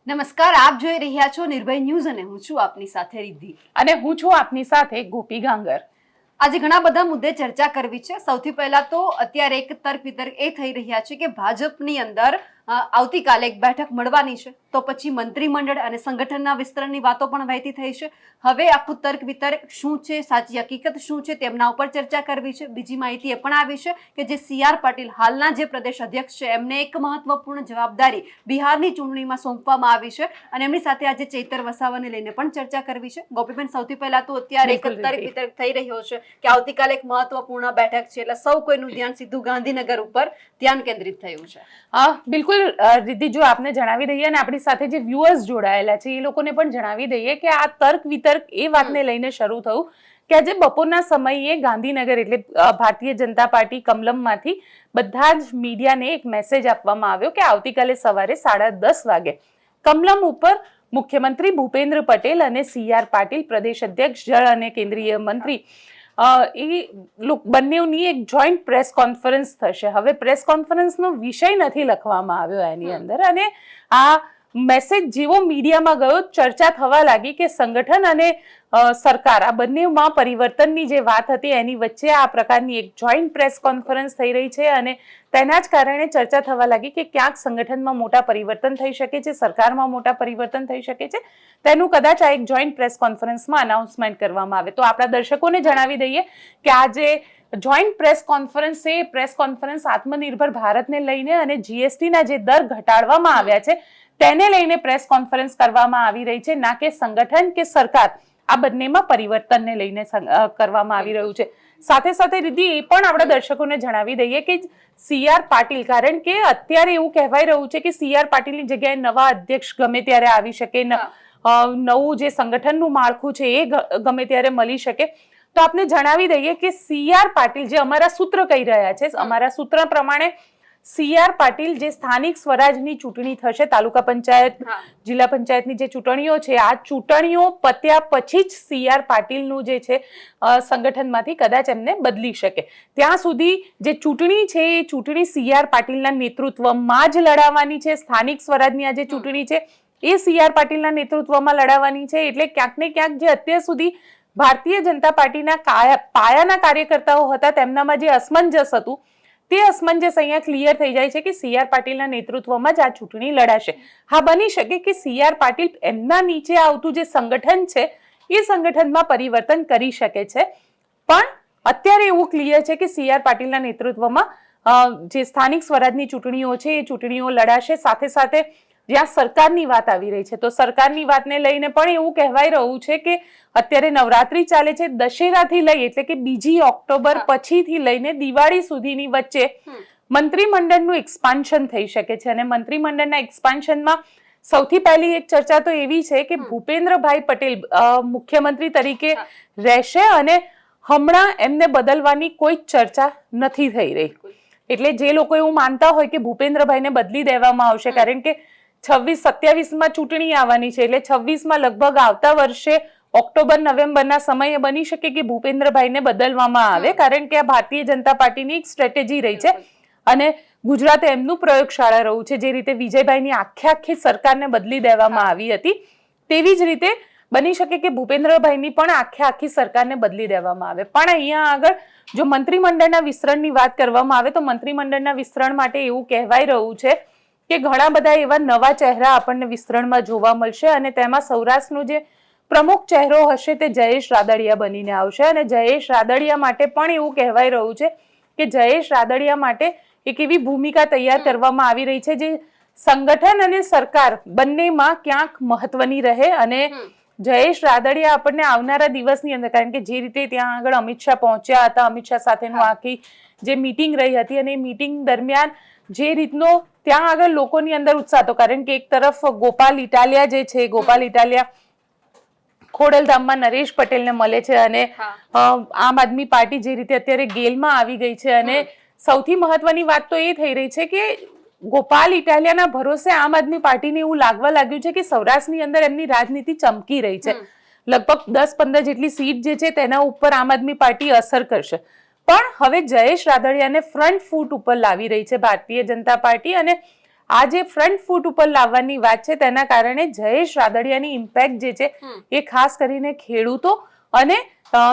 નમસ્કાર, આપ જોઈ રહ્યા છો નિર્ભય ન્યૂઝ અને હું છું આપની સાથે રિદ્ધિ અને હું છું આપની સાથે ગોપી ગાંગર। આજે ઘણા બધા મુદ્દે ચર્ચા કરવી છે। સૌથી પહેલા તો અત્યારે એક તર્ક વિતર્ક એ થઈ રહ્યા છે કે ભાજપની અંદર આવતીકાલે એક બેઠક મળવાની છે, તો પછી મંત્રીમંડળ અને સંગઠનના વિસ્તરણની વાતો પણ વહેતી થઈ છે। હવે આખું તર્ક વિતર્ક શું છે, સાચી હકીકત શું છે, તેમના ઉપર ચર્ચા કરવી છે। બીજી માહિતી એ પણ આવી છે કે જે CR પાટીલ હાલના જે પ્રદેશ અધ્યક્ષ છે એમને એક મહત્વપૂર્ણ જવાબદારી બિહારની ચૂંટણીમાં સોંપવામાં આવી છે અને એમની સાથે આજે ચૈતર વસાવાને લઈને પણ ચર્ચા કરવી છે। ગોપીબેન, સૌથી પહેલા તો અત્યારે એક તર્ક વિતર્ક થઈ રહ્યો છે કે આવતીકાલે એક મહત્વપૂર્ણ બેઠક છે, એટલે સૌ કોઈનું ધ્યાન સીધું ગાંધીનગર ઉપર ધ્યાન કેન્દ્રિત થયું છે। બિલકુલ રિદ્ધિ, જો આપને જણાવી દઈએ અને આપણી સાથે જે વ્યુઅર્સ જોડાયેલા છે એ લોકોને પણ જણાવી દઈએ કે આ તર્ક વિતર્ક એ વાતને લઈને શરૂ થયું કે આજે બપોરના સમયે ગાંધીનગર એટલે ભારતીય જનતા પાર્ટી કમલમમાંથી બધા જ મીડિયાને એક મેસેજ આપવામાં આવ્યો કે આવતીકાલે સવારે 10:30 વાગે કમલમ ઉપર મુખ્યમંત્રી ભૂપેન્દ્ર પટેલ અને CR પાટીલ પ્રદેશ અધ્યક્ષ જળ અને કેન્દ્રીય મંત્રી એ બંનેની એક જોઈન્ટ પ્રેસ કોન્ફરન્સ થશે। હવે પ્રેસ કોન્ફરન્સનો વિષય નથી લખવામાં આવ્યો એની અંદર, અને આ મેસેજ જેવો મીડિયામાં ગયો ચર્ચા થવા લાગી કે સંગઠન અને સરકાર આ બંનેમાં પરિવર્તનની જે વાત હતી એની વચ્ચે આ પ્રકારની એક જોઈન્ટ પ્રેસ કોન્ફરન્સ થઈ રહી છે અને તેના જ કારણે ચર્ચા થવા લાગી કે ક્યાંક સંગઠનમાં મોટા પરિવર્તન થઈ શકે છે, સરકારમાં મોટા પરિવર્તન થઈ શકે છે। તેનું કદાચ આ એક જોઈન્ટ પ્રેસ કોન્ફરન્સમાં અનાઉન્સમેન્ટ કરવામાં આવે। તો આપણા દર્શકોને જણાવી દઈએ કે આ જે જોઈન્ટ પ્રેસ કોન્ફરન્સ છે, પ્રેસ કોન્ફરન્સ આત્મનિર્ભર ભારતને લઈને અને GSTના જે દર ઘટાડવામાં આવ્યા છે તેને લઈને પ્રેસ કોન્ફરન્સ કરવામાં આવી રહી છે, ના કે સંગઠન કે સરકાર આ બંનેમાં પરિવર્તનને લઈને કરવામાં આવી રહ્યું છે। સાથે સાથે રીતિ એ પણ આપણા દર્શકોને જણાવી દઈએ કે CR પાટીલ, કારણ કે અત્યારે એવું કહેવાય રહ્યું છે કે CR પાટીલની જગ્યાએ નવા અધ્યક્ષ ગમે ત્યારે આવી શકે, નવું જે સંગઠનનું માળખું છે એ ગમે ત્યારે મળી શકે। તો આપને જણાવી દઈએ કે CR પાટીલ જે અમારા સૂત્ર કહી રહ્યા છે, અમારા સૂત્ર પ્રમાણે CR પાટીલ જે સ્થાનિક સ્વરાજની ચૂંટણી થશે, તાલુકા પંચાયત જિલ્લા પંચાયતની જે ચૂંટણીઓ છે, આ ચૂંટણીઓ પત્યા પછી જ CR પાટીલનું જે છે સંગઠનમાંથી કદાચ એમને બદલી શકે। ત્યાં સુધી જે ચૂંટણી છે એ ચૂંટણી CR પાટીલના નેતૃત્વમાં જ લડાવવાની છે। સ્થાનિક સ્વરાજની આ જે ચૂંટણી છે એ CR પાટીલના નેતૃત્વમાં લડાવવાની છે। એટલે ક્યાંક ને ક્યાંક જે અત્યાર સુધી ભારતીય જનતા પાર્ટીના પાયાના કાર્યકર્તાઓ હતા તેમનામાં જે અસમંજસ હતું તે અસમંજસ અહીંયા ક્લિયર થઈ જાય છે કે CR પાટીલના નેતૃત્વમાં જ આ ચૂંટણી લડાશે। હા, બની શકે કે CR પાટીલ એમના નીચે આવતું જે સંગઠન છે એ સંગઠનમાં પરિવર્તન કરી શકે છે, પણ અત્યારે એવું ક્લિયર છે કે CR પાટીલના નેતૃત્વમાં જે સ્થાનિક સ્વરાજની ચૂંટણીઓ છે એ ચૂંટણીઓ લડાશે। સાથે સાથે જ્યાં સરકારની વાત આવી રહી છે તો સરકારની વાતને લઈને પણ એવું કહેવાય રહ્યું છે કે અત્યારે નવરાત્રી ચાલે છે, દશેરાથી લઈ એટલે કે 2 ઓક્ટોબર પછીથી લઈને દિવાળી સુધીની વચ્ચે મંત્રીમંડળનું એક્સપાન્શન થઈ શકે છે। અને મંત્રીમંડળના એક્સપાન્શનમાં સૌથી પહેલી એક ચર્ચા તો એવી છે કે ભૂપેન્દ્રભાઈ પટેલ મુખ્યમંત્રી તરીકે રહેશે અને હમણાં એમને બદલવાની કોઈ ચર્ચા નથી થઈ રહી। એટલે જે લોકો એવું માનતા હોય કે ભૂપેન્દ્રભાઈને બદલી દેવામાં આવશે, કારણ કે 26-27માં ચૂંટણી આવવાની છે, એટલે 26માં લગભગ આવતા વર્ષે ઓક્ટોબર-નવેમ્બરના સમયે બની શકે કે ભૂપેન્દ્રભાઈને બદલવામાં આવે, કારણ કે આ ભારતીય જનતા પાર્ટીની એક સ્ટ્રેટેજી રહી છે અને ગુજરાતે એમનું પ્રયોગશાળા રહ્યું છે। જે રીતે વિજયભાઈની આખી સરકારને બદલી દેવામાં આવી હતી તેવી જ રીતે બની શકે કે ભૂપેન્દ્રભાઈની પણ આખી સરકારને બદલી દેવામાં આવે। પણ અહીંયા આગળ જો મંત્રીમંડળના વિસ્તરણની વાત કરવામાં આવે તો મંત્રીમંડળના વિસ્તરણ માટે એવું કહેવાય રહ્યું છે કે ઘણા બધા એવા નવા ચહેરા આપણને વિસ્તરણમાં જોવા મળશે અને તેમાં સૌરાષ્ટ્રનો જે પ્રમુખ ચહેરો હશે તે જયેશ રાદડિયા બનીને આવશે। અને જયેશ રાદડિયા માટે પણ એવું કહેવાય રહ્યું છે કે જયેશ રાદડિયા માટે એક એવી ભૂમિકા તૈયાર કરવામાં આવી રહી છે જે સંગઠન અને સરકાર બંનેમાં ક્યાંક મહત્વની રહે। અને જયેશ રાદડિયા આપણને આવનારા દિવસની અંદર, કારણ કે જે રીતે ત્યાં આગળ અમિત શાહ પહોંચ્યા હતા, અમિત શાહ સાથેનું આખી જે મીટિંગ રહી હતી અને એ મીટિંગ દરમિયાન જે રીતનો ત્યાં આગળ લોકોની અંદર ઉત્સાહ હતો, કારણ કે એક તરફ ગોપાલ ઇટાલિયા જે છે, ગોપાલ ઇટાલિયા ખોડલધામમાં નરેશ પટેલને મળે છે અને આમ આદમી પાર્ટી જે રીતે અત્યારે ગેલમાં આવી ગઈ છે, અને સૌથી મહત્વની વાત તો એ થઈ રહી છે કે ગોપાલ ઇટાલિયાના ભરોસે આમ આદમી પાર્ટીને એવું લાગવા લાગ્યું છે કે સૌરાષ્ટ્રની અંદર એમની રાજનીતિ ચમકી રહી છે। લગભગ 10-15 જેટલી સીટ જે છે તેના ઉપર આમ આદમી પાર્ટી અસર કરશે, પણ હવે જયેશ રાદડિયાને ફ્રન્ટ ફૂટ ઉપર લાવી રહી છે ભારતીય જનતા પાર્ટી। અને આ જે ફ્રન્ટ ફૂટ ઉપર લાવવાની વાત છે તેના કારણે જયેશ રાદડિયાની ઇમ્પેક્ટ જે છે એ ખાસ કરીને ખેડૂતો અને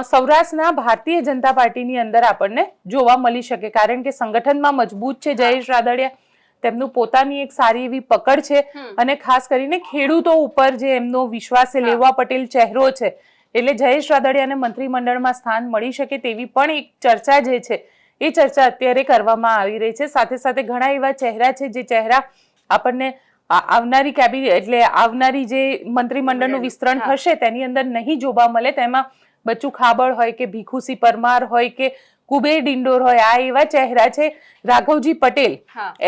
સૌરાષ્ટ્રના ભારતીય જનતા પાર્ટીની અંદર આપણને જોવા મળી શકે, કારણ કે સંગઠનમાં મજબૂત છે જયેશ રાદડિયા, તેમનું પોતાની એક સારી એવી પકડ છે અને ખાસ કરીને ખેડૂતો ઉપર જે એમનો વિશ્વાસે લેવા પટેલ ચહેરો છે, એટલે જયેશ રાદડિયાને મંત્રીમંડળમાં સ્થાન મળી શકે તેવી પણ એક ચર્ચા જે છે એ ચર્ચા અત્યારે કરવામાં આવી રહી છે. સાથે સાથે ઘણા એવા ચહેરા છે જે ચહેરા આપણને આવનારી કેબિનેટ એટલે આવનારી જે મંત્રીમંડળનું વિસ્તરણ થશે તેની અંદર નહીં જોવા મળે. તેમાં બચ્ચુ ખાબડ હોય કે ભીખુસિંહ પરમાર હોય કે કુબેર ડિંડોર હોય, આ એવા ચહેરા છે. રાઘવજી પટેલ,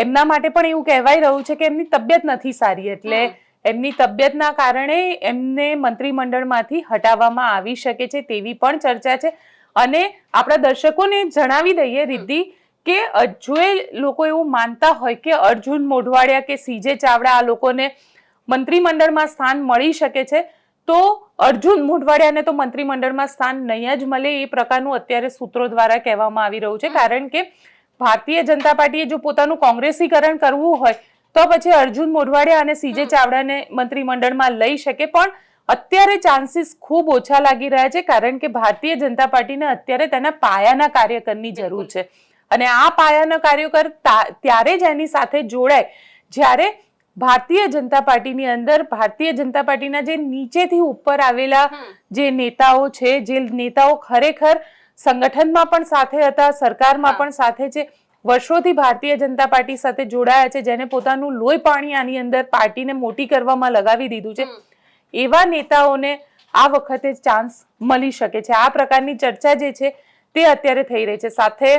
એમના માટે પણ એવું કહેવાય રહ્યું છે કે એમની તબિયત નથી સારી, એટલે એમની તબિયતના કારણે એમને મંત્રીમંડળમાંથી હટાવવામાં આવી શકે છે તેવી પણ ચર્ચા છે. અને આપણા દર્શકોને જણાવી દઈએ રિદ્ધિ કે જો એ લોકો એવું માનતા હોય કે અર્જુન મોઢવાડિયા કે સીજે ચાવડા આ લોકોને મંત્રીમંડળમાં સ્થાન મળી શકે છે, તો અર્જુન મોઢવાડિયાને તો મંત્રીમંડળમાં સ્થાન નહીં જ મળે એ પ્રકારનું અત્યારે સૂત્રો દ્વારા કહેવામાં આવી રહ્યું છે. કારણ કે ભારતીય જનતા પાર્ટીએ જો પોતાનું કોંગ્રેસીકરણ કરવું હોય તો પછી અર્જુન મોઢવાડિયા અને સીજે ચાવડાને મંત્રીમંડળમાં લઈ શકે, પણ અત્યારે ચાન્સીસ ખૂબ ઓછા લાગી રહ્યા છે, કારણ કે ભારતીય જનતા પાર્ટીને અત્યારે તેના પાયાના કાર્યકરની જરૂર છે. અને આ પાયાના કાર્યકર ત્યારે જ એની સાથે જોડાય જ્યારે ભારતીય જનતા પાર્ટીની અંદર ભારતીય જનતા પાર્ટીના જે નીચેથી ઉપર આવેલા જે નેતાઓ છે, જે નેતાઓ ખરેખર સંગઠનમાં પણ સાથે હતા, સરકારમાં પણ સાથે છે, વર્ષોથી ભારતીય જનતા પાર્ટી સાથે જોડાયા છે, જેને પોતાનું લોહી પાણી આની અંદર પાર્ટીને મોટી કરવામાં લગાવી દીધું છે, એવા નેતાઓને આ વખતે ચાન્સ મળી શકે છે. આ પ્રકારની ચર્ચા જે છે તે અત્યારે થઈ રહી છે. સાથે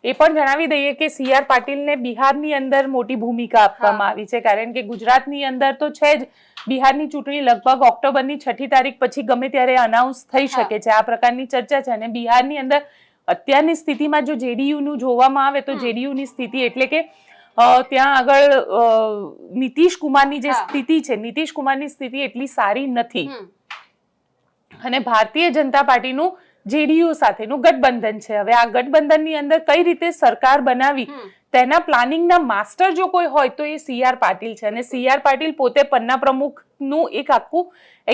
એ પણ જણાવી દઈએ કે CR પાટીલને બિહારની અંદર મોટી ભૂમિકા આપવામાં આવી છે, કારણ કે ગુજરાતની અંદર તો છે જ, બિહારની ચૂંટણી લગભગ ઓક્ટોબરની 6મી તારીખ પછી ગમે ત્યારે અનાઉન્સ થઈ શકે છે, આ પ્રકારની ચર્ચા છે. અને બિહારની અંદર અત્યારની સ્થિતિમાં જો JDU-નું જોવામાં આવે તો JDU-ની સ્થિતિ એટલે કે ત્યાં આગળ નીતિશ કુમારની જે સ્થિતિ છે, નીતિશ કુમારની સ્થિતિ એટલી સારી નથી. અને ભારતીય જનતા પાર્ટીનું JDU સાથેનું ગઠબંધન છે. હવે આ ગઠબંધનની અંદર કઈ રીતે સરકાર બનાવી તેના પ્લાનિંગના માસ્ટર જો કોઈ હોય તો એ CR પાટીલ છે. અને CR પાટીલ પોતે પન્ના પ્રમુખનું એક આખું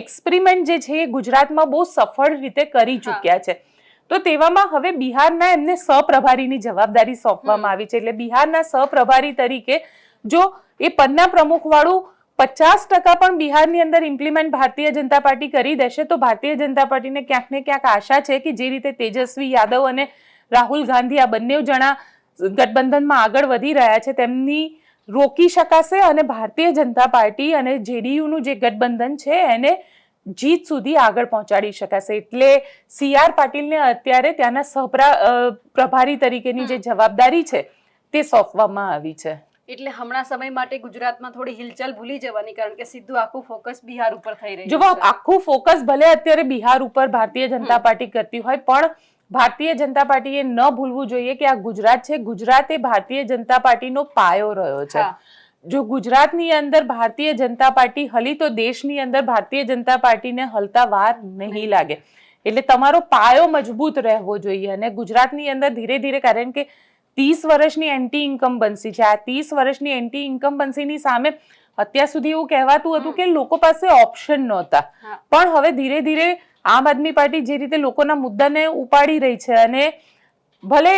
એક્સપેરિમેન્ટ જે છે એ ગુજરાતમાં બહુ સફળ રીતે કરી ચૂક્યા છે. તો તેવામાં હવે બિહારના એમને સહપ્રભારીની જવાબદારી સોંપવામાં આવી છે. એટલે બિહારના સહપ્રભારી તરીકે જો એ પન્ના પ્રમુખ વાળું 50% પણ બિહારની અંદર ઇમ્પ્લિમેન્ટ ભારતીય જનતા પાર્ટી કરી દેશે તો ભારતીય જનતા પાર્ટીને ક્યાંક ને ક્યાંક આશા છે કે જે રીતે તેજસ્વી યાદવ અને રાહુલ ગાંધી આ બંને જણા ગઠબંધનમાં આગળ વધી રહ્યા છે તેમની રોકી શકાશે અને ભારતીય જનતા પાર્ટી અને JDU-નું જે ગઠબંધન છે એને જીત સુધી આગળ પહોંચાડી શકાશે. એટલે CR પાટીલને અત્યારે ત્યાંના સહપ્રભારી તરીકેની જે જવાબદારી છે તે સોંપવામાં આવી છે. એટલે હમણાં સમય માટે ગુજરાતમાં થોડી હિલચાલ ભૂલી જવાની, કારણ કે સીધું આખું ફોકસ બિહાર ઉપર થઈ રહ્યું છે. જો આખું ફોકસ ભલે અત્યારે બિહાર ઉપર ભારતીય જનતા પાર્ટી કરતી હોય, પણ ભારતીય જનતા પાર્ટીએ ન ભૂલવું જોઈએ કે આ ગુજરાત છે, ગુજરાત એ ભારતીય જનતા પાર્ટીનો પાયો રહ્યો છે. જો ગુજરાતની અંદર ભારતીય જનતા પાર્ટી હલી તો દેશની અંદર ભારતીય જનતા પાર્ટીને હલતા વાર નહીં લાગે. એટલે તમારો પાયો મજબૂત રહેવો જોઈએ. અને ગુજરાતની અંદર ધીરે ધીરે, કારણ કે 30 વર્ષની એન્ટી ઇન્કમ્બન્સી છે, આ 30 વર્ષની એન્ટી ઇન્કમ્બન્સીની સામે અત્યાર સુધી એવું કહેવાતું હતું કે લોકો પાસે ઓપ્શન નહોતા, પણ હવે ધીરે ધીરે આમ આદમી પાર્ટી જે રીતે લોકોના મુદ્દાને ઉપાડી રહી છે અને ભલે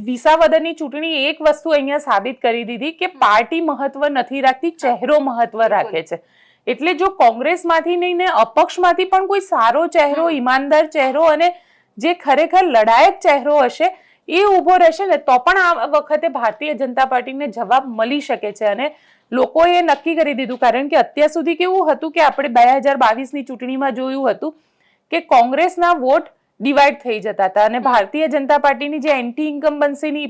વિસાવદરની ચૂંટણી એક વસ્તુ અહીંયા સાબિત કરી દીધી કે પાર્ટી મહત્વ નથી રાખતી, ચહેરો મહત્વ રાખે છે. એટલે જો કોંગ્રેસમાંથી નહીં ને અપક્ષમાંથી પણ કોઈ સારો ચહેરો, ઈમાનદાર ચહેરો અને જે ખરેખર લડાયક ચહેરો હશે એ ઉભો રહેશે ને તો પણ આ વખતે ભારતીય જનતા પાર્ટીને જવાબ મળી શકે છે. અને લોકોએ નક્કી કરી દીધું, કારણ કે અત્યાર સુધી કેવું હતું કે આપણે 2022ની ચૂંટણીમાં જોયું હતું કે કોંગ્રેસના વોટ ડિવાઈડ થઈ જતા હતા અને ભારતીય જનતા પાર્ટીની જે એન્ટી ઇન્કમ્બન્સીની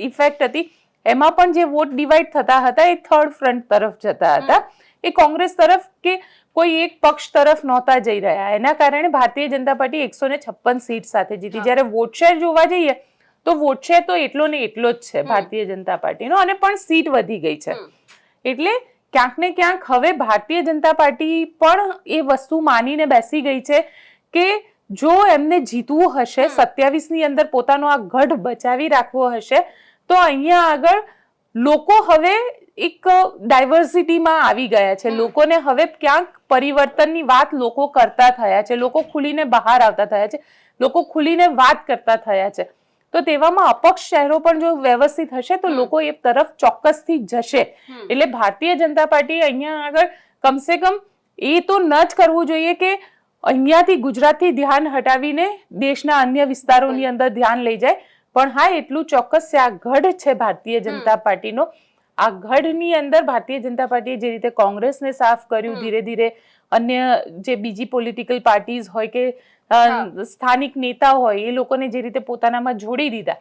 ઇફેક્ટ હતી એમાં પણ જે વોટ ડિવાઈડ થતા હતા એ થર્ડ ફ્રન્ટ તરફ જતા હતા, એ કોંગ્રેસ તરફ કે કોઈ એક પક્ષ તરફ નહોતા જઈ રહ્યા. એના કારણે ભારતીય જનતા પાર્ટી 156 સીટ સાથે જીતી. જ્યારે વોટ શેર જોવા જઈએ તો વોટ શેર તો એટલો ને એટલો જ છે ભારતીય જનતા પાર્ટીનો, અને પણ સીટ વધી ગઈ છે. એટલે ક્યાંક ને ક્યાંક હવે ભારતીય જનતા પાર્ટી પણ એ વસ્તુ માનીને બેસી ગઈ છે કે જો એમને જીતવું હશે, 27ની અંદર પોતાનો આ ગઢ બચાવી રાખવો હશે, તો અહીંયા આગળ લોકો હવે એક ડાયવર્સિટીમાં આવી ગયા છે. લોકોને હવે ક્યાંક પરિવર્તનની વાત લોકો કરતા થયા છે, લોકો ખુલીને બહાર આવતા થયા છે, લોકો ખુલીને વાત કરતા થયા છે. તો તેવામાં અપક્ષ શહેરો પણ જો વ્યવસ્થિત હશે તો લોકો એ તરફ ચોક્કસથી જશે. એટલે ભારતીય જનતા પાર્ટી અહીંયા આગળ કમસે કમ એ તો ન જ કરવું જોઈએ કે અહીંયાથી ગુજરાતથી ધ્યાન હટાવીને દેશના અન્ય વિસ્તારોની અંદર ધ્યાન લઈ જાય. પણ હા, એટલું ચોક્કસ છે આ ગઢ છે ભારતીય જનતા પાર્ટીનો. આ ગઢની અંદર ભારતીય જનતા પાર્ટીએ જે રીતે કોંગ્રેસને સાફ કર્યું, ધીરે ધીરે અન્ય જે બીજી પોલિટિકલ પાર્ટીઝ હોય કે સ્થાનિક નેતા હોય એ લોકોને જે રીતે પોતાનામાં જોડી દીધા,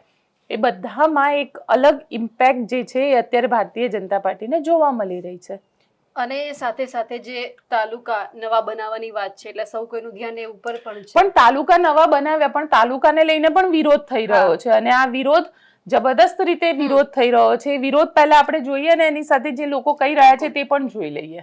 એ બધામાં એક અલગ ઇમ્પેક્ટ જે છે એ અત્યારે ભારતીય જનતા પાર્ટીને જોવા મળી રહી છે. અને સાથે સાથે જે તાલુકા નવા બનાવવાની વાત છે એટલે સૌ કોઈનું ધ્યાન એ ઉપર પણ છે. પણ તાલુકા નવા બનાવ્યા, પણ તાલુકાને લઈને પણ વિરોધ થઈ રહ્યો છે અને આ વિરોધ જબરદસ્ત રીતે વિરોધ થઈ રહ્યો છે. વિરોધ પહેલા આપણે જોઈએ અને એની સાથે જે લોકો કહી રહ્યા છે તે પણ જોઈ લઈએ.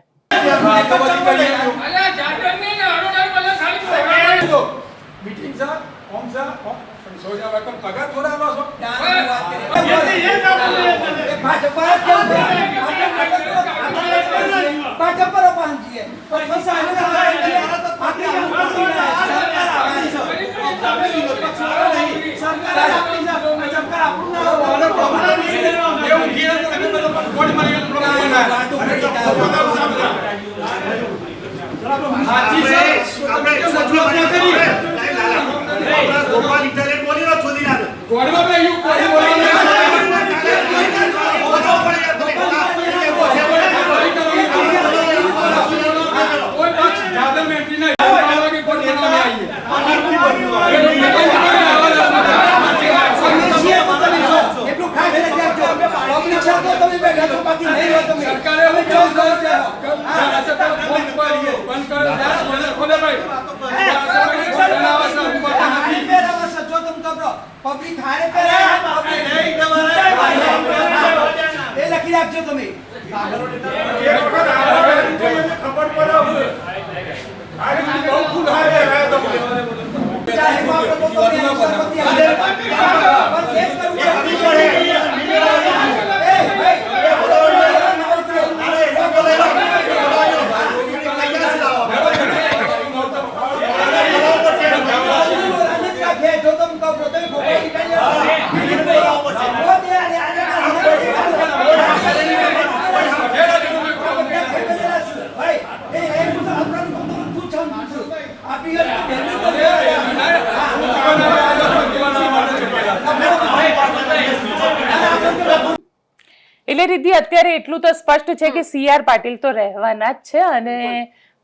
એટલે રીતિ અત્યારે એટલું તો સ્પષ્ટ છે કે CR પાટીલ તો રહેવાના જ છે અને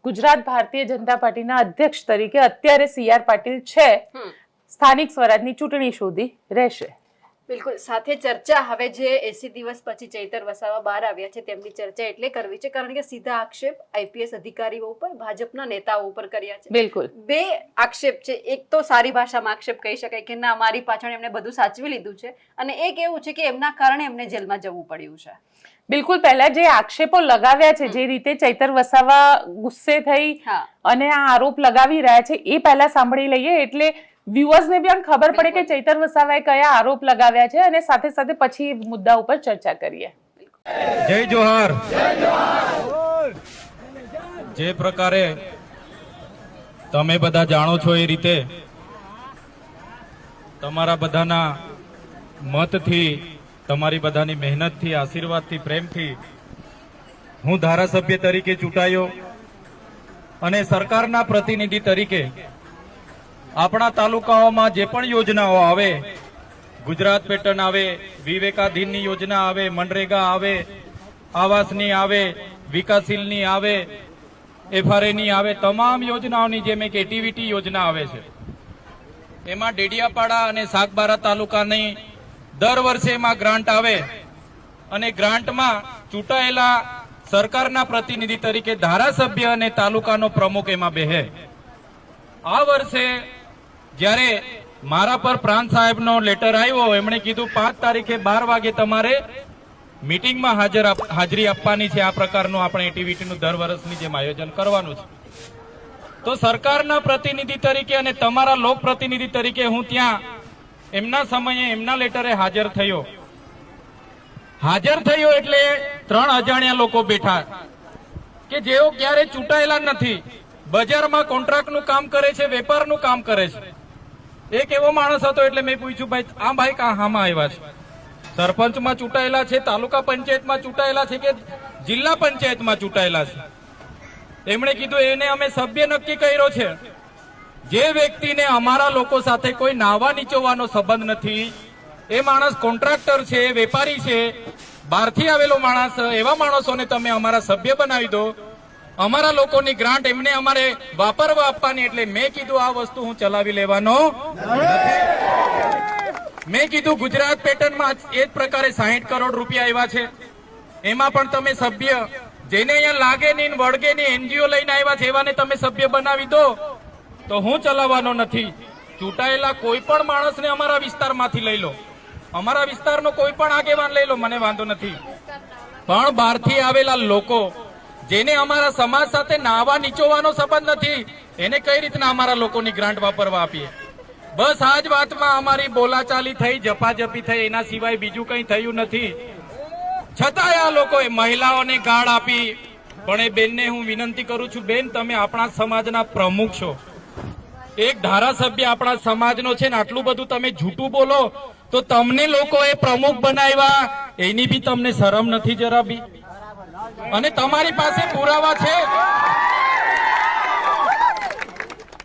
ગુજરાત ભારતીય જનતા પાર્ટીના અધ્યક્ષ તરીકે અત્યારે CR પાટીલ છે. સ્થાનિક સ્વરાજની ચૂંટણી સુધી રહેશે. બિલકુલ. સાથે ચર્ચા હવે જે 80 દિવસ પછી ચૈતર વસાવા બહાર આવ્યા છે તેમની ચર્ચા એટલે કરવી છે કારણ કે સીધા આક્ષેપ IPS અધિકારીઓ ઉપર, ભાજપના નેતાઓ ઉપર કર્યા છે. બિલકુલ. બે આક્ષેપ છે. એક તો સારી ભાષામાં આક્ષેપ કહી શકાય કે ના, મારી પાછળ એમને બધું સાચવી લીધું છે, અને એક એવું છે કે એમના કારણે એમને જેલમાં જવું પડ્યું છે. બિલકુલ. પહેલા જે આક્ષેપો લગાવ્યા છે, જે રીતે ચૈતર વસાવા ગુસ્સે થઈ અને આ આરોપ લગાવી રહ્યા છે એ પહેલા સાંભળી લઈએ એટલે વ્યુઅર્સને પણ ખબર પડે કે ચૈતર વસાવાએ કયા આરોપ લગાવ્યા છે અને સાથે સાથે પછી મુદ્દા ઉપર ચર્ચા કરીએ. જય જોહાર. જે પ્રકારે તમે બધા જાણો છો એ રીતે તમારા બધાના મતથી, તમારી બધાની મહેનતથી, આશીર્વાદથી, પ્રેમથી હું ધારાસભ્ય તરીકે ચૂંટાયો અને સરકારના પ્રતિનિધિ તરીકે આપણા તાલુકાઓમાં જે પણ યોજનાઓ આવે, ગુજરાત પેટર્ન આવે, વિવેકાધીનની યોજના આવે, મનરેગા આવે, આવાસની આવે, વિકાસશીલની આવે, FRAની આવે, તમામ યોજનાઓની જેમ એક એટીવીટી યોજના આવે છે. એમાં ડેડિયાપાડા અને સાગબારા તાલુકાની દર વર્ષે એમાં ગ્રાન્ટ આવે અને ગ્રાન્ટમાં ચૂંટાયેલા સરકારના પ્રતિનિધિ તરીકે ધારાસભ્ય અને તાલુકાનો પ્રમુખ એમાં બેહે. આ વર્ષે જ્યારે મારા પર પ્રાંત સાહેબનો લેટર આવ્યો, એમણે કીધું 5 તારીખે 12 વાગે તમારે મીટિંગમાં હાજરી આપવાની છે. આ પ્રકારનું આપણે એટીવીટીનું દર વર્ષની જેમ આયોજન કરવાનું છે. તો સરકારના પ્રતિનિધિ તરીકે અને તમારા લોક પ્રતિનિધિ તરીકે હું ત્યાં એમના સમયે એમના લેટરે હાજર થયો એટલે 3 અજાણ્યા લોકો બેઠા કે જેઓ ક્યારે ચૂંટાયેલા નથી, બજારમાં કોન્ટ્રાક્ટનું કામ કરે છે, વેપારનું કામ કરે છે. એક એવો માણસ હતો એટલે મેં પૂછ્યું, ભાઈ આ ભાઈ હામાં આવ્યા છે, સરપંચમાં ચૂંટાયેલા છે, તાલુકા પંચાયતમાં ચૂંટાયેલા છે કે જિલ્લા પંચાયતમાં ચૂંટાયેલા છે? એમણે કીધું એને અમે સભ્ય નક્કી કર્યો છે. જે વ્યક્તિને અમારા લોકો સાથે કોઈ નાવા નીચોવાનો સંબંધ નથી, એ માણસ કોન્ટ્રાક્ટર છે, વેપારી છે, બહારથી આવેલો માણસ, એવા માણસોને તમે અમારા સભ્ય બનાવી દો. અમારા લોકોની ગ્રાન્ટ એમને અમારે વાપરવા આપવાની. એટલે મેં કીધું આ વસ્તુ હું ચલાવી લેવાનો નથી. મેં કીધું ગુજરાત પેટર્નમાં એ જ પ્રકારે 60 કરોડ રૂપિયા આવ્યા છે, એમાં પણ તમે સભ્ય જેને અહીંયા લાગે નહીં વળગે નહીં એનજીઓ લઈને આવ્યા છે એવાને તમે સભ્ય બનાવી દો, તો હું ચલાવવાનો નથી. ચૂંટાયેલા કોઈ પણ માણસને અમારા વિસ્તારમાંથી લઈ લો, અમારા વિસ્તારનો કોઈ પણ આગેવાન લઈ લો, મને વાંધો નથી. પણ બહારથી આવેલા લોકો જેને અમારા સમાજ સાથે નાવા નીચોવાનો સંબંધ નથી, એને કઈ રીતના અમારા લોકોની ગ્રાન્ટ વાપરવા આપીએ? બસ આ જ વાતમાં અમારી બોલાચાલી થઈ, જપાજપી થઈ, એના સિવાય બીજું કંઈ થયું નથી. છતાંય આ લોકોએ મહિલાઓને ગાળ આપી. પણ એ બેનને હું વિનંતી કરું છું, બેન તમે આપણા સમાજના પ્રમુખ છો, એક ધારાસભ્ય આપણા સમાજનો છે ને આટલું બધું તમે જૂઠું બોલો તો તમને લોકોએ પ્રમુખ બનાવ્યા, એની બી તમને શરમ નથી જરા બી? અને તમારી પાસે પુરાવા છે.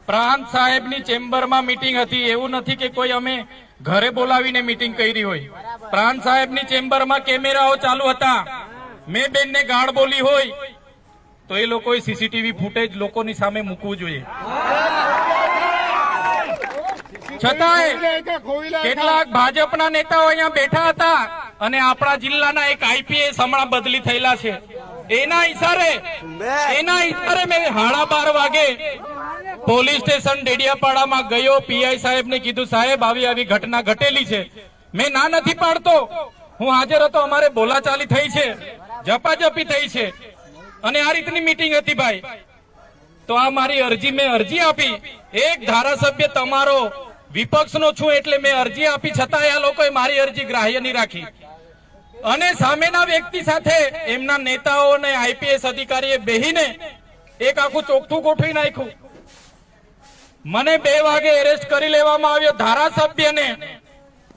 પ્રાંત સાહેબની ચેમ્બરમાં મીટિંગ હતી, એવું નથી કે કોઈ અમે ઘરે બોલાવીને મીટિંગ કરી હોય. પ્રાંત સાહેબની ચેમ્બરમાં કેમેરાઓ ચાલુ હતા. મેં બેનને ગાળ બોલી હોય તો એ લોકોએ સીસીટીવી ફૂટેજ લોકોની સામે મૂકવું જોઈએ. છતાંય કેટલાક ભાજપના નેતાઓ અહીંયા બેઠા હતા અને આપણા જિલ્લાના એક આઈપીએસ હમણાં બદલી થયેલા છે, એના ઈશારે મેં 12:30 વાગે પોલીસ સ્ટેશન ડેડિયાપાડામાં ગયો. પીઆઈ સાહેબને કીધું, સાહેબ આવી ઘટના ઘટેલી છે. મેં ના નથી પાડતો, હું હાજર હતો, અમારે બોલાચાલી થઈ છે, ઝપાઝપી થઈ છે અને આ રીતની મીટિંગ હતી ભાઈ. તો આ મારી અરજી, મેં અરજી આપી. એક ધારાસભ્ય તમારો વિપક્ષનો છું એટલે મેં અરજી આપી, છતાંય આ લોકોએ મારી અરજી ગ્રાહ્ય નહીં રાખી અને સામેના વ્યક્તિ સાથે એમના નેતાઓ અને આઈપીએસ અધિકારીએ બેહીને એક આખું ચોખ્ઠું ગોઠવી નાખ્યું. મને 2 વાગે એરેસ્ટ કરી લેવામાં આવ્યો. ધારાસભ્યને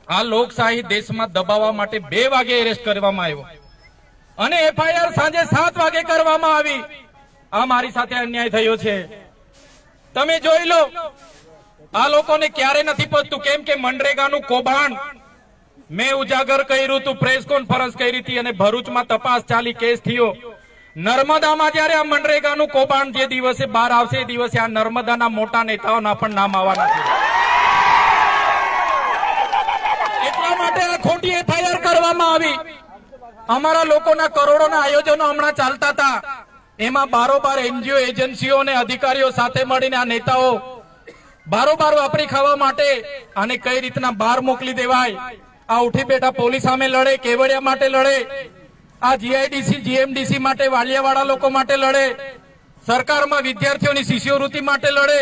આ લોકશાહી દેશમાં દબાવવા માટે 2 વાગે એરેસ્ટ કરવામાં આવ્યો અને એફઆઈઆર સાંજે 7 વાગે કરવામાં આવી. આ મારી સાથે અન્યાય થયો છે. તમે જોઈ લો, આ લોકોને ક્યારે નથી પહોંચતું. કેમ કે મનરેગાનું કૌભાંડ મેં ઉજાગર કર્યું હતું, પ્રેસ કોન્ફરન્સ કરી હતી અને ભરૂચમાં તપાસ ચાલી, કેસ થયો. નર્મદામાં જયારે આ મનરેગાનું કૌભાંડ જે દિવસે બહાર આવશે એ દિવસે આ નર્મદાના મોટા નેતાઓના પણ નામ આવવાના છે. એટલા માટે આ ખોટી એફઆઈઆર કરવામાં આવી. અમારા લોકોના કરોડોના આયોજનો હમણાં ચાલતા હતા, એમાં બારોબાર એનજીઓ એજન્સીઓ અને અધિકારીઓ સાથે મળીને આ નેતાઓ બારોબાર વાપરી ખાવા માટે આને કઈ રીતના બહાર મોકલી દેવાય. આ ઉઠી બેઠા પોલીસ સામે લડે, કેવડિયા માટે લડે, આ જીઆઈડીસી જીએમડીસી માટે, વાલિયાવાળા લોકો માટે લડે, સરકારમાં વિદ્યાર્થીઓની શિષ્યવૃત્તિ માટે લડે,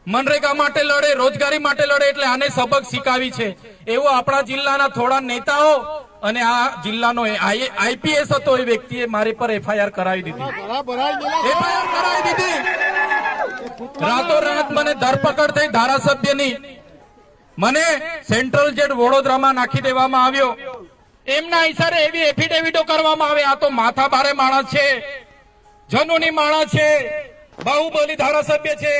મનરેગા માટે લડે, રોજગારી માટે લડે. એટલે આને સબક શીખાવી છે. એવો આપણા જિલ્લાના થોડા નેતાઓ અને આ જિલ્લાનો આઈપીએસ હતો એ વ્યક્તિએ મારી પર એફઆઈઆર કરાવી દીધી. રાતોરાત મને ધરપકડ થઈ ધારાસભ્યની. મને સેન્ટ્રલ જેલ વડોદરામાં નાખી દેવામાં આવ્યો. એમના ઈશારે એવી એફિડેવિટો કરવામાં આવે. આ તો માથા ભારે માણસ છે, જનૂની માણસ છે, બાહુબલી ધારાસભ્ય છે,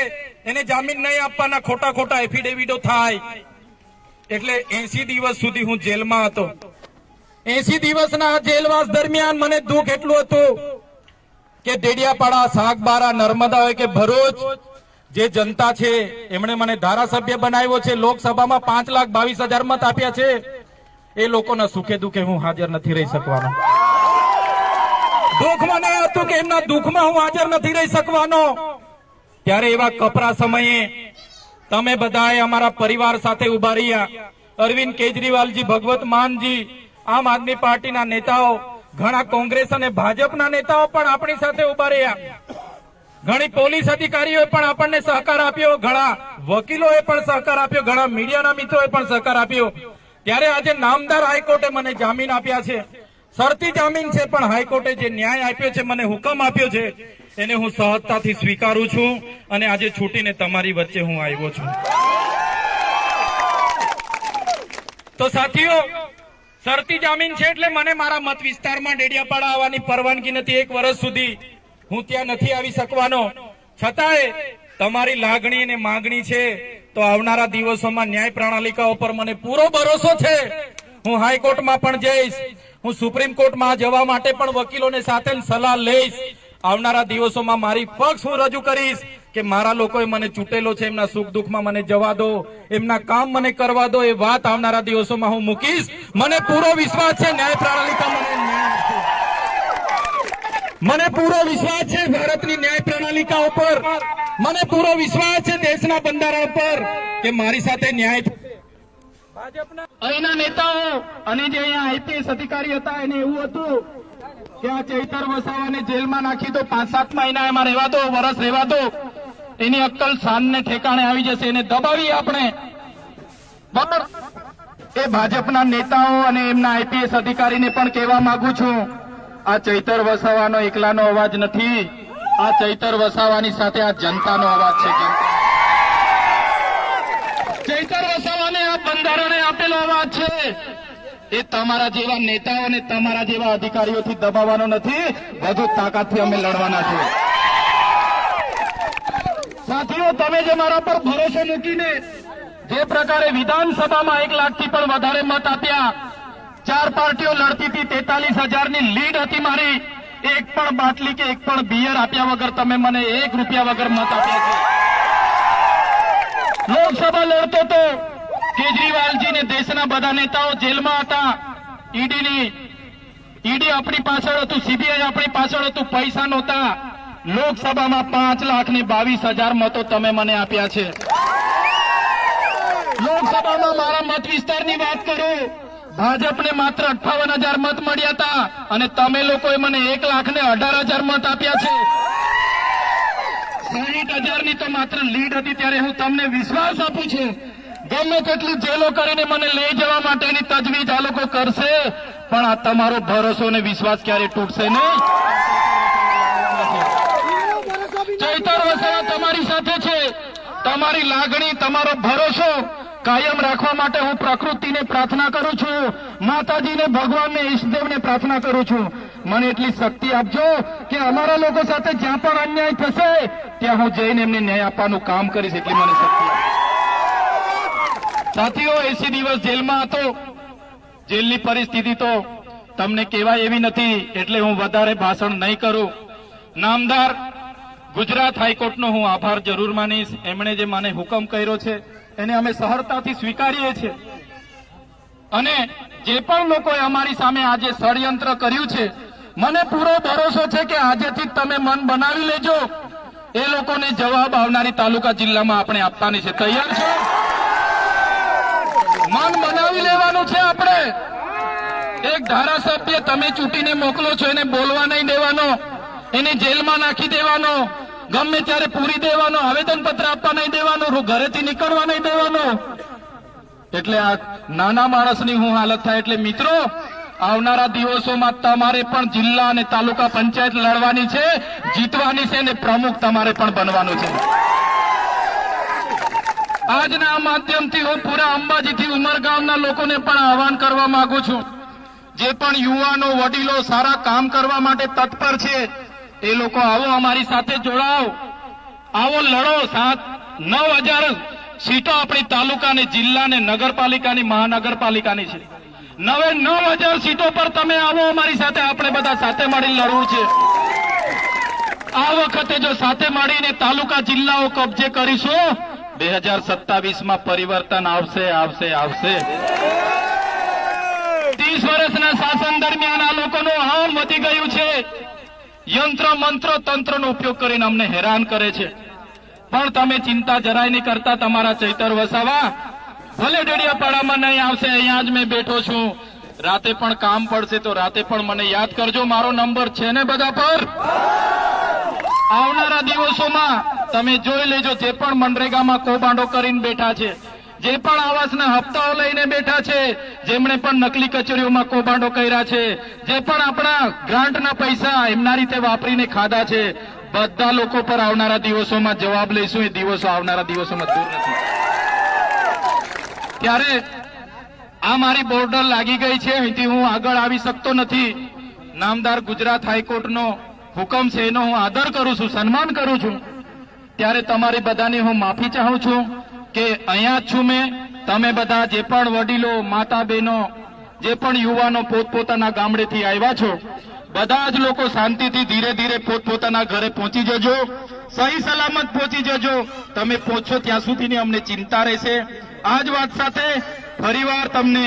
એને જામીન નહીં આપવાના ખોટા એફિડેવિટો થાય. એટલે 80 દિવસ સુધી હું જેલમાં હતો. 80 દિવસના જેલવાસ દરમિયાન મને દુઃખ એટલું હતું કે ડેડિયાપાડા, સાગબારા, નર્મદા હોય કે ભરૂચ, જે જનતા છે એમણે મને ધારાસભ્ય બનાવ્યો છે. લોકસભામાં 5,22,000 મત આપ્યા છે. એ લોકોના સુખે દુઃખે હું હાજર નથી રહી શકવાનો. દુઃખ મને હતું કે એમના દુઃખમાં હું હાજર નથી રહી શકવાનો. ત્યારે એવા કપરા સમયે તમે બધાએ અમારા પરિવાર સાથે ઉભા રહ્યા. અરવિંદ કેજરીવાલજી, ભગવત માનજી, આમ આદમી પાર્ટીના નેતાઓ, ઘણા કોંગ્રેસ અને ભાજપના નેતાઓ પણ આપણી સાથે ઉભા રહ્યા. ઘણી પોલીસ અધિકારીઓએ પણ આપણને સહકાર આપ્યો, ઘણા વકીલોએ પણ સહકાર આપ્યો, ઘણા મીડિયાના મિત્રોએ પણ સહકાર આપ્યો. ત્યારે આજે નામદાર હાઈકોર્ટે મને જામીન આપ્યા છે. શરતી જામીન છે, પણ હાઈકોર્ટે જે ન્યાય આપ્યો છે, મને હુકમ આપ્યો છે, એને હું સહજતાથી સ્વીકારું છું અને આજે છૂટીને તમારી વચ્ચે હું આવ્યો છું. તો સાથીઓ, શરતી જામીન છે એટલે મને મારા મત વિસ્તારમાં ડેડિયાપાડા આવવાની પરવાનગી નથી. 1 વર્ષ સુધી હું ત્યાં નથી આવી શકવાનો. છતાંય તમારી લાગણી અને માંગણી છે તો આવનારા દિવસોમાં ન્યાય પ્રણાલિકા ઉપર મને પૂરો ભરોસો છે. હું હાઈકોર્ટમાં પણ જઈશ, હું સુપ્રીમ કોર્ટમાં જવા માટે પણ વકીલોને સાથે સલાહ લઈશ. આવનારા દિવસોમાં મારી પક્ષ હું રજૂ કરીશ કે મારા લોકોએ મને ચૂંટેલો છે, એમના સુખ દુઃખમાં મને જવા દો, એમના કામ મને કરવા દો. એ વાત આવનારા દિવસોમાં હું મૂકીશ. મને પૂરો વિશ્વાસ છે ન્યાય પ્રણાલિકા મને ન્યાય આપશે. મને પૂરો વિશ્વાસ છે ભારતની ન્યાય પ્રણાલિકા ઉપર. મને પૂરો વિશ્વાસ છે દેશના બંધારણ પર કે મારી સાથે ન્યાય થશે. અહીંના નેતાઓ અને જે અહીંયા આઈપીએસ અધિકારી હતા એને એવું હતું કે આ ચૈતર વસાવાને જેલમાં નાખી દો, 5-7 મહિના એમાં રહેવા દો, વર્ષ રહેવા દો, એની અક્કલ શાનને ઠેકાણે આવી જશે, એને દબાવી આપણે. બરાબર, એ ભાજપના નેતાઓ અને એમના આઈપીએસ અધિકારીને પણ કહેવા માંગુ છું, આ ચૈતર વસાવાનો એકલાનો અવાજ નથી. આ ચૈતર વસાવાની સાથે આ જનતાનો અવાજ છે. ચૈતર વસાવાને આ બંધારણે આપેલો અવાજ છે. એ તમારા જેવા નેતાઓ અને તમારા જેવા અધિકારીઓથી દબાવવાનો નથી, વધુ તાકાતથી અમે લડવાના છે. સાથીઓ, તમે જે મારા પર ભરોસો મૂકીને જે પ્રકારે વિધાનસભામાં 1 લાખથી પણ વધારે મત આપ્યા, 4 પાર્ટીઓ લડતી હતી, 43,000ની લીડ હતી મારી, એક પણ બાટલી કે એક પણ બિયર આપ્યા વગર તમે મને 1 રૂપિયા વગર મત આપ્યા છે. લોકસભા લડતો તો કેજરીવાલજી ને દેશના બધા નેતાઓ જેલમાં હતા. ઈડી આપણી પાછળ હતું, સીબીઆઈ આપણી પાછળ હતું, પૈસા નહોતા. લોકસભામાં 5,22,000 મતો તમે મને આપ્યા છે. લોકસભામાં મારા મત વિસ્તારની વાત કરું, ભાજપને માત્ર 58,000 મત મળ્યા હતા અને તમે લોકોએ મને 1,18,000 મત આપ્યા છે. 60,000ની તો માત્ર લીડ હતી. ત્યારે હું તમને વિશ્વાસ આપું છું, ગમે તેટલી જેલો કરીને મને લઈ જવા માટેની તજવીજ આ લોકો કરશે, પણ આ તમારો ભરોસો અને વિશ્વાસ ક્યારે તૂટશે નહીં. ચૈતર વસાવા તમારી સાથે છે. તમારી લાગણી, તમારો ભરોસો કાયમ રાખવા માટે હું પ્રકૃતિને પ્રાર્થના કરું છું, માતાજીને, ભગવાનને, ઈષ્ટદેવને પ્રાર્થના કરું છું, મને એટલી શક્તિ આપજો કે અમારા લોકો સાથે જ્યાં પણ અન્યાય થશે ત્યાં હું જઈને એમને ન્યાય આપવાનું કામ કરીશ. એટલી મને શક્તિ આપજો. સાથીઓ, 80 દિવસ જેલમાં હતો. જેલની પરિસ્થિતિ તો તમને કહેવાય એવી નથી, એટલે હું વધારે ભાષણ નહીં કરું. નામદાર ગુજરાત હાઈકોર્ટનો હું આભાર જરૂર માનીશ. એમણે જે મને હુકમ કર્યો છે એને અમે સહરતાથી સ્વીકારીએ છીએ. અને જે પણ લોકોએ અમારી સામે આજે ષડયંત્ર કર્યું છે, મને પૂરો ભરોસો છે કે આજેથી જ તમે મન બનાવી લેજો. એ લોકોને જવાબ આવનારી તાલુકા જિલ્લામાં આપણે આપવાની છે. તૈયાર છો? મન બનાવી લેવાનું છે આપણે. એક ધારાસભ્ય તમે ચૂંટીને મોકલો છો, એને બોલવા નહીં દેવાનો, એને જેલમાં નાખી દેવાનો, ગમે ત્યારે પૂરી દેવાનો, આવેદનપત્ર આપવા નહીં દેવાનું, ઘરેથી નીકળવા નહીં દેવાનો. એટલે આ નાના માણસની હું હાલત થાય. એટલે મિત્રો, આવનારા દિવસોમાં તમારે પણ જિલ્લા અને તાલુકા પંચાયત લડવાની છે, જીતવાની છે, અને પ્રમુખ તમારે પણ બનવાનું છે. આજના આ માધ્યમથી હું પૂરા અંબાજીથી ઉમરગામના લોકોને પણ આહવાન કરવા માંગુ છું. જે પણ યુવાનો, વડીલો સારા કામ કરવા માટે તત્પર છે, એ લોકો આવો, અમારી સાથે જોડાઓ, આવો, લડો. 9,000 સીટો આપણી તાલુકા ને જિલ્લા ને નગરપાલિકાની, મહાનગરપાલિકાની છે. 9,000 સીટો પર તમે આવો અમારી સાથે. આપણે બધા સાથે મળી લડવું છે. આ વખતે જો સાથે મળીને તાલુકા જિલ્લાઓ કબજે કરીશું, 2027માં પરિવર્તન આવશે, આવશે, આવશે. 30 વર્ષના શાસન દરમિયાન આ લોકોનું હામ વધી ગયું છે. યંત્ર, મંત્ર, તંત્રનો ઉપયોગ કરીને અમને હેરાન કરે છે. પણ તમે ચિંતા જરાય નહીં કરતા. તમારા ચૈતર વસાવા ભલે ડેડિયાપાડામાં નહીં આવશે, અહીંયા જ મેં બેઠો છું. રાતે પણ કામ પડશે તો રાતે પણ મને યાદ કરજો. મારો નંબર છે ને બધા પર. આવનારા દિવસોમાં તમે જોઈ લેજો, જે પણ મનરેગામાં કૌભાંડો કરીને બેઠા છે જે પણ આવાસના હપ્તાઓ લઈને બેઠા છે, જેમણે પણ નકલી કચેરીઓમાં કૌભાંડો કર્યા છે, જે પણ આપણા ગ્રાન્ટના પૈસા એમના રીતે વાપરીને ખાધા છે, બધા લોકો પર આવનારા દિવસોમાં જવાબ લઈશું. એ દિવસો આવનારા દિવસોમાં દૂર નથી. ત્યારે આ મારી બોર્ડર લાગી ગઈ છે, અહીંથી હું આગળ આવી શકતો નથી. નામદાર ગુજરાત હાઈકોર્ટનો હુકમ છે, એનો હું આદર કરું છું, સન્માન કરું છું. ત્યારે તમારી બધાની હું માફી ચાહું છું કે અહીંયા જ છું મેં. તમે બધા જે પણ વડીલો, માતા બહેનો, જે પણ યુવાનો પોતપોતાના ગામડેથી આવ્યા છો, બધા જ લોકો શાંતિથી ધીરે ધીરે પોતપોતાના ઘરે પહોંચી જજો, સહી સલામત પહોંચી જજો. તમે પહોંચો ત્યાં સુધીની અમને ચિંતા રહેશે. આ જ વાત સાથે ફરીવાર તમને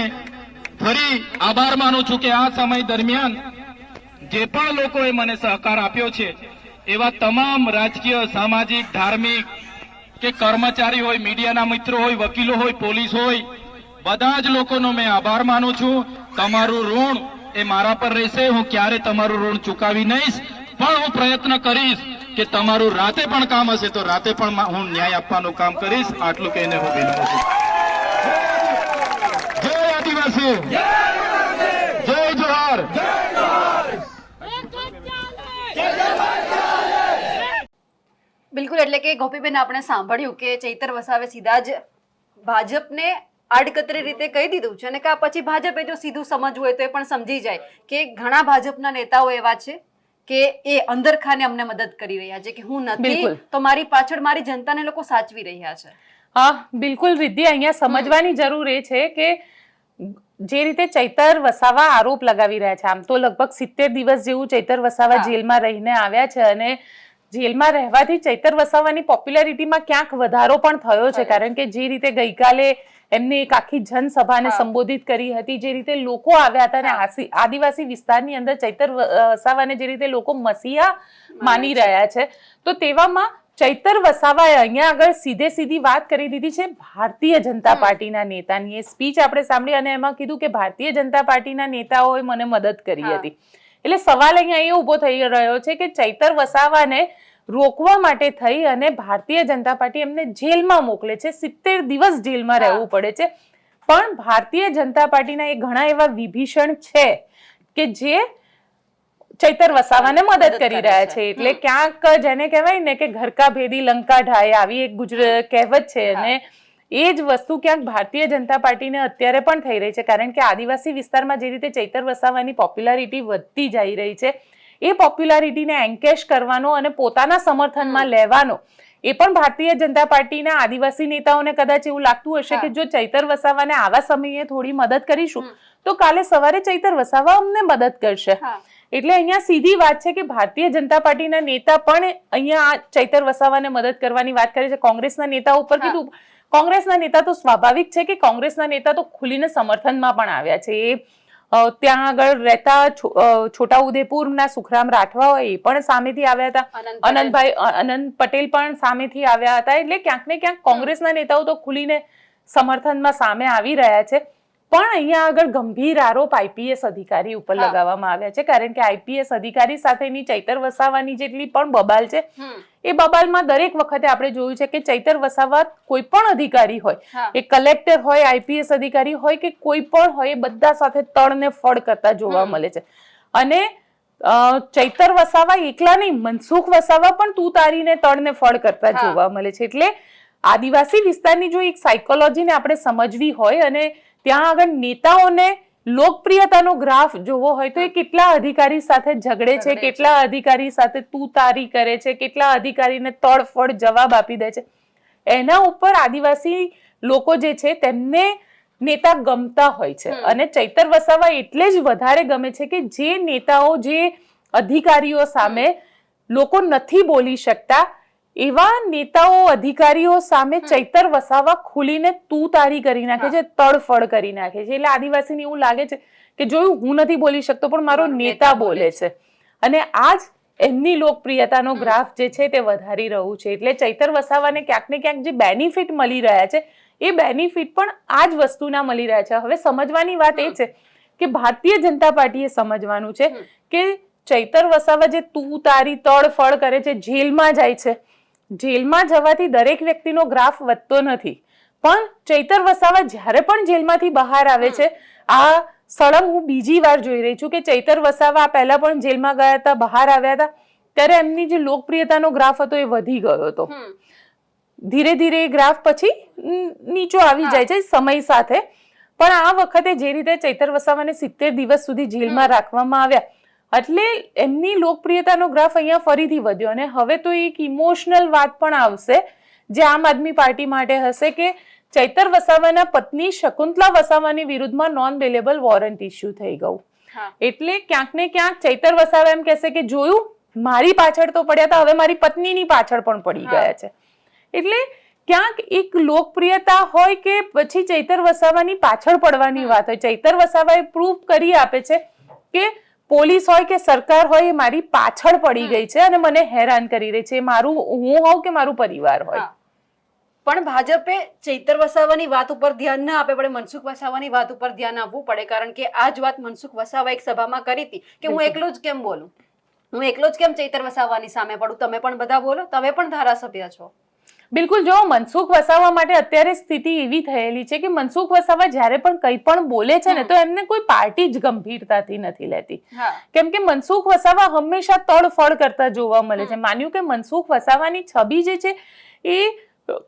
ફરી આભાર માનું છું કે આ સમય દરમિયાન જે પણ લોકોએ મને સહકાર આપ્યો છે, એવા તમામ રાજકીય, સામાજિક, ધાર્મિક કે કર્મચારી હોય, મીડિયાના મિત્રો હોય, વકીલો હોય, પોલીસ હોય, બધા જ લોકોનો મેં આભાર માનું છું. તમારું ઋણ એ મારા પર રહેશે. હું ક્યારે તમારું ઋણ ચૂકવી નહીં, પણ હું પ્રયત્ન કરીશ કે તમારું રાતે પણ કામ હશે તો રાતે પણ હું ન્યાય આપવાનું કામ કરીશ. આટલું કહીને હું વિનવું છું. જય આદિવાસી, જય જોહાર. બિલકુલ, એટલે કે ગોપીબેન, આપણે સાંભળ્યું કે ચૈતર વસાવે સીધા જ ભાજપને આડકતરી રીતે કહી દીધું છે, અને કે પછી ભાજપે જો સીધું સમજવું હોય તો એ પણ સમજી જાય કે ઘણા ભાજપના નેતાઓ એવા છે કે એ અંદરખાને અમને મદદ કરી રહ્યા છે, કે હું નથી તો મારી પાછળ મારી જનતાને લોકો સાચવી રહ્યા છે. હા, બિલકુલ રિદ્ધિ, અહીંયા સમજવાની જરૂર એ છે કે જે રીતે ચૈતર વસાવા આરોપ લગાવી રહ્યા છે, આમ તો લગભગ 70 દિવસ જેવું ચૈતર વસાવા જેલમાં રહીને આવ્યા છે, અને જેલમાં રહેવાથી ચૈતર વસાવાની પોપ્યુલારિટીમાં ક્યાંક વધારો પણ થયો છે. કારણ કે જે રીતે ગઈકાલે એમને એક આખી જનસભાને સંબોધિત કરી હતી, જે રીતે લોકો આવ્યા હતા અને આદિવાસી વિસ્તારની અંદર ચૈતર વસાવાને જે રીતે લોકો મસીહા માની રહ્યા છે, તો તેવામાં ચૈતર વસાવાએ અહીંયા આગળ સીધી વાત કરી દીધી છે ભારતીય જનતા પાર્ટીના નેતાની. એ સ્પીચ આપણે સાંભળી અને એમાં કીધું કે ભારતીય જનતા પાર્ટીના નેતાઓએ મને મદદ કરી હતી. એટલે સવાલ અહીંયા એ ઉભો થઈ રહ્યો છે કે ચૈતર વસાવાને રોકવા માટે થઈ અને ભારતીય જનતા પાર્ટી એમને જેલમાં મોકલે છે, 70 દિવસ જેલમાં રહેવું પડે છે. પણ ભારતીય જનતા પાર્ટીના એ ઘણા એવા વિભીષણ છે કે જે ચૈતર વસાવાને મદદ કરી રહ્યા છે. એટલે ક્યાંક જેને કહેવાય ને કે ઘર કા ભેદી લંકા ઢાય, આવી એક ગુજરાત કહેવત છે, અને એ જ વસ્તુ ક્યાંક ભારતીય જનતા પાર્ટીને અત્યારે પણ થઈ રહી છે. કારણ કે આદિવાસી વિસ્તારમાં જે રીતે ચૈતર વસાવાની પોપ્યુલારિટી વધતી જઈ રહી છે, એ પોપ્યુલારિટીને એન્કેશ કરવાનો અને પોતાના સમર્થનમાં લેવાનો એ પણ ભારતીય જનતા પાર્ટીના આદિવાસી નેતાઓને કદાચ એવું લાગતું હશે કે જો ચૈતર વસાવાને આવા સમયે થોડી મદદ કરીશું તો કાલે સવારે ચૈતર વસાવા અમને મદદ કરશે. એટલે અહીંયા સીધી વાત છે કે ભારતીય જનતા પાર્ટીના નેતા પણ અહીંયા ચૈતર વસાવાને મદદ કરવાની વાત કરે છે. કોંગ્રેસના નેતા ઉપર કીધું, કોંગ્રેસના નેતા તો સ્વાભાવિક છે કે કોંગ્રેસના નેતા તો ખુલીને સમર્થનમાં પણ આવ્યા છે. એ ત્યાં આગળ રહેતા છોટાઉદેપુરના સુખરામ રાઠવા હોય એ પણ સામેથી આવ્યા હતા, અનંત પટેલ પણ સામેથી આવ્યા હતા. એટલે ક્યાંક ને ક્યાંક કોંગ્રેસના નેતાઓ તો ખુલીને સમર્થનમાં સામે આવી રહ્યા છે. પણ અહીંયા આગળ ગંભીર આરોપ આઈપીએસ અધિકારી ઉપર લગાવવામાં આવ્યા છે. કારણ કે આઈપીએસ અધિકારી સાથેની ચૈતર વસાવાની જેટલી પણ બબાલ છે, એ બબાલમાં દરેક વખતે આપણે જોયું છે કે ચૈતર વસાવા કોઈ પણ અધિકારી હોય, એ કલેક્ટર હોય, આઈપીએસ અધિકારી હોય કે કોઈ પણ હોય, એ બધા સાથે તળને ફળ કરતા જોવા મળે છે. અને ચૈતર વસાવા એકલા નહીં, મનસુખ વસાવા પણ તું તારીને તળને ફળ કરતા જોવા મળે છે. એટલે આદિવાસી વિસ્તારની જો એક સાયકોલોજીને આપણે સમજવી હોય અને ત્યાં આગળ નેતાઓને લોકપ્રિયતાનો ગ્રાફ જોવો હોય તો એ કેટલા અધિકારી સાથે ઝઘડે છે, કેટલા અધિકારી સાથે તું તારી કરે છે, કેટલા અધિકારીને તડફડ જવાબ આપી દે છે, એના ઉપર આદિવાસી લોકો જે છે તેમને નેતા ગમતા હોય છે. અને ચૈતર વસાવા એટલે જ વધારે ગમે છે કે જે નેતાઓ, જે અધિકારીઓ સામે લોકો નથી બોલી શકતા, એવા નેતાઓ, અધિકારીઓ સામે ચૈતર વસાવા ખુલીને તું તારી કરી નાખે છે, તડફડ કરી નાખે છે. એટલે આદિવાસીને એવું લાગે છે કે જોયું, હું નથી બોલી શકતો પણ મારો નેતા બોલે છે. અને આ જ એમની લોકપ્રિયતાનો ગ્રાફ જે છે તે વધારી રહ્યું છે. એટલે ચૈતર વસાવાને ક્યાંક ને ક્યાંક જે બેનિફિટ મળી રહ્યા છે, એ બેનિફિટ પણ આ જ વસ્તુના મળી રહ્યા છે. હવે સમજવાની વાત એ છે કે ભારતીય જનતા પાર્ટીએ સમજવાનું છે કે ચૈતર વસાવા જે તું તારી તડફડ કરે છે, જેલમાં જાય છે, જેલમાં જવાથી દરેક વ્યક્તિનો ગ્રાફ વધતો નથી, પણ ચૈતર વસાવા જ્યારે પણ જેલમાંથી બહાર આવે છે, આ સળંગ હું બીજી વાર જોઈ રહી છું કે ચૈતર વસાવા પહેલા પણ જેલમાં ગયા હતા, બહાર આવ્યા હતા, ત્યારે એમની જે લોકપ્રિયતાનો ગ્રાફ હતો એ વધી ગયો હતો. ધીરે ધીરે એ ગ્રાફ પછી નીચો આવી જાય છે સમય સાથે. પણ આ વખતે જે રીતે ચૈતર વસાવાને 70 દિવસ સુધી જેલમાં રાખવામાં આવ્યા, એટલે એમની લોકપ્રિયતાનો ગ્રાફ અહીંયા ફરીથી વધ્યો. અને હવે તો એક ઇમોશનલ વાત પણ આવશે જે આમ આદમી પાર્ટી માટે હશે કે ચૈતર વસાવાના પત્ની શકુંતલા વસાવાની વિરુદ્ધમાં નોન બેલેબલ વોરંટ ઇસ્યુ થઈ ગયું. એટલે ક્યાંક ને ક્યાંક ચૈતર વસાવા એમ કહેશે કે જોયું, મારી પાછળ તો પડ્યા હતા, હવે મારી પત્નીની પાછળ પણ પડી ગયા છે. એટલે ક્યાંક એક લોકપ્રિયતા હોય કે પછી ચૈતર વસાવાની પાછળ પડવાની વાત હોય. ચૈતર વસાવાએ પ્રૂફ કરી આપે છે કે પોલીસ હોય કે સરકાર હોય એ મારી પાછળ પડી ગઈ છે અને મને હેરાન કરી રહી છે, મારું હું હોઉં કે મારું પરિવાર હોય. પણ ભાજપે ચૈતર વસાવાની વાત ઉપર ધ્યાન ના આપે, પણ મનસુખ વસાવાની વાત ઉપર ધ્યાન આપવું પડે. કારણ કે આ જ વાત મનસુખ વસાવા એક સભામાં કરી હતી કે હું એકલો જ કેમ બોલું, હું એકલો જ કેમ ચૈતર વસાવાની સામે પડું, તમે પણ બધા બોલો, તમે પણ ધારાસભ્ય છો. બિલકુલ. જો મનસુખ વસાવા માટે અત્યારે સ્થિતિ એવી થયેલી છે કે મનસુખ વસાવા જ્યારે પણ કંઈ પણ બોલે છે ને, તો એમને કોઈ પાર્ટી જ ગંભીરતાથી નથી લેતી. કેમ કે મનસુખ વસાવા હંમેશા તડફડ કરતા જોવા મળે છે. માન્યું કે મનસુખ વસાવાની છબી જે છે એ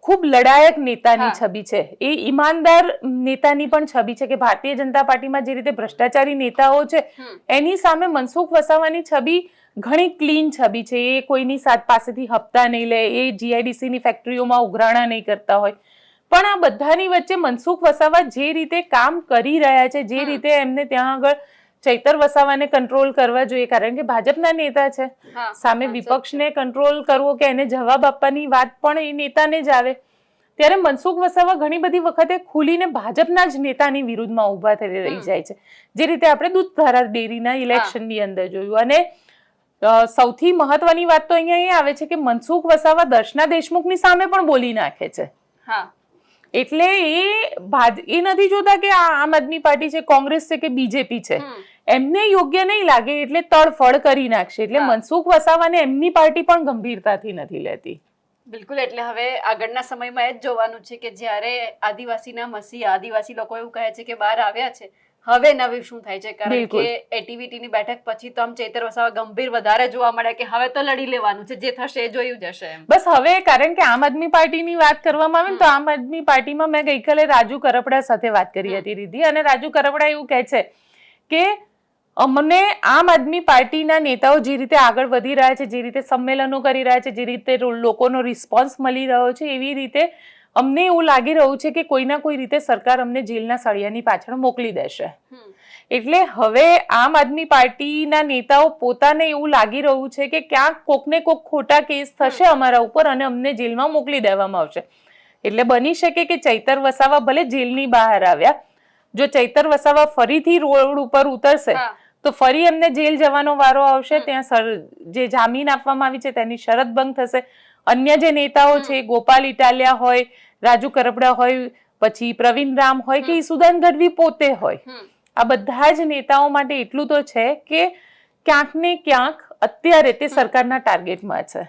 ખૂબ લડાયક નેતાની છબી છે, એ ઈમાનદાર નેતાની પણ છબી છે કે ભારતીય જનતા પાર્ટીમાં જે રીતે ભ્રષ્ટાચારી નેતાઓ છે એની સામે મનસુખ વસાવાની છબી ઘણી ક્લીન છબી છે. એ કોઈની પાસેથી હપ્તા નહીં લે, એ GIDC ની ફેક્ટરીઓમાં ઉઘરાણા નહીં કરતા હોય. પણ આ બધાની વચ્ચે મનસુખ વસાવા જે રીતે કામ કરી રહ્યા છે, જે રીતે એમને ત્યાં આગળ ચૈતર વસાવાને કંટ્રોલ કરવા જોઈએ, કારણ કે ભાજપના નેતા છે, સામે વિપક્ષને કંટ્રોલ કરવો કે એને જવાબ આપવાની વાત પણ એ નેતાને જ આવે, ત્યારે મનસુખ વસાવા ઘણી બધી વખતે ખુલીને ભાજપના જ નેતાની વિરુદ્ધમાં ઉભા થઈ રહી જાય છે, જે રીતે આપણે દૂધધારા ડેરીના ઇલેક્શનની અંદર જોયું. અને સૌથી મહત્વની વાત તો અહીંયા એ આવે છે કે મનસુખ વસાવા દર્શના દેશમુખની સામે પણ બોલી નાખે છે. એટલે એ નથી જોતા કે આ આમ આદમી પાર્ટી છે, કોંગ્રેસ છે કે બીજેપી છે, એમને યોગ્ય નહીં લાગે એટલે તડફડ કરી નાખશે. એટલે મનસુખ વસાવાને એમની પાર્ટી પણ ગંભીરતાથી નથી લેતી. બિલકુલ. એટલે હવે આગળના સમયમાં એ જ જોવાનું છે કે જ્યારે આદિવાસીના મસીહા આદિવાસી લોકો એવું કહે છે કે બહાર આવ્યા છે, હવે નવી શું થાય છે. કારણ કે એટીવીટીની બેઠક પછી તો આમ ચૈતર વસાવા ગંભીર વધારે જોવા મળે કે હવે તો લડી લેવાનું છે, જે થશે એ જોયું જશે એમ. બસ હવે કારણ કે આમ આદમી પાર્ટીની વાત કરવામાં આવે ને તો આમ આદમી પાર્ટીમાં મેં ગઈકાલે રાજુ કરપડા સાથે વાત કરી હતી રીધિ, અને રાજુ કરપડા એવું કહે છે કે અમને આમ આદમી પાર્ટીના નેતાઓ જે રીતે આગળ વધી રહ્યા છે, જે રીતે સંમેલનો કરી રહ્યા છે, જે રીતે લોકોનો રિસ્પોન્સ મળી રહ્યો છે, એવી રીતે અમને એવું લાગી રહ્યું છે કે કોઈના કોઈ રીતે સરકાર અમને જેલના સળિયાની પાછળ મોકલી દેશે. એટલે હવે આમ આદમી પાર્ટીના નેતાઓ પોતાને એવું લાગી રહ્યું છે કે ક્યાંક કોકને કોક ખોટા કેસ થશે અમારા ઉપર અને અમને જેલમાં મોકલી દેવામાં આવશે. એટલે બની શકે કે ચૈતર વસાવા ભલે જેલની બહાર આવ્યા, જો ચૈતર વસાવા ફરીથી રોડ ઉપર ઉતરશે તો ફરી એમને જેલ જવાનો વારો આવશે. ત્યાં જે જામીન આપવામાં આવી છે તેની શરત ભંગ થશે. અન્ય જે નેતાઓ છે, ગોપાલ ઇટાલિયા હોય, રાજુ કરપડા હોય, પછી પ્રવીણ રામ હોય કે ઈસુદાન ગઢવી પોતે હોય, આ બધા જ નેતાઓ માટે એટલું તો છે કે ક્યાંક ને ક્યાંક અત્યારે તે સરકારના ટાર્ગેટમાં છે.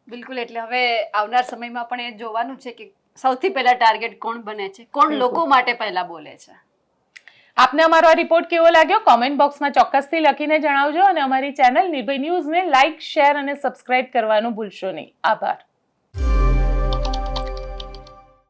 બિલકુલ. એટલે હવે આવનાર સમયમાં પણ એ જોવાનું છે કે સૌથી પહેલા ટાર્ગેટ કોણ બને છે, કોણ લોકો માટે પહેલા બોલે છે. આપને અમારો આ રિપોર્ટ કેવો લાગ્યો કોમેન્ટ બોક્સમાં ચોક્કસથી લખીને જણાવજો, અને અમારી ચેનલ નિર્ભય ન્યૂઝને લાઇક, શેર અને સબસ્ક્રાઇબ કરવાનું ભૂલશો નહીં. આભાર.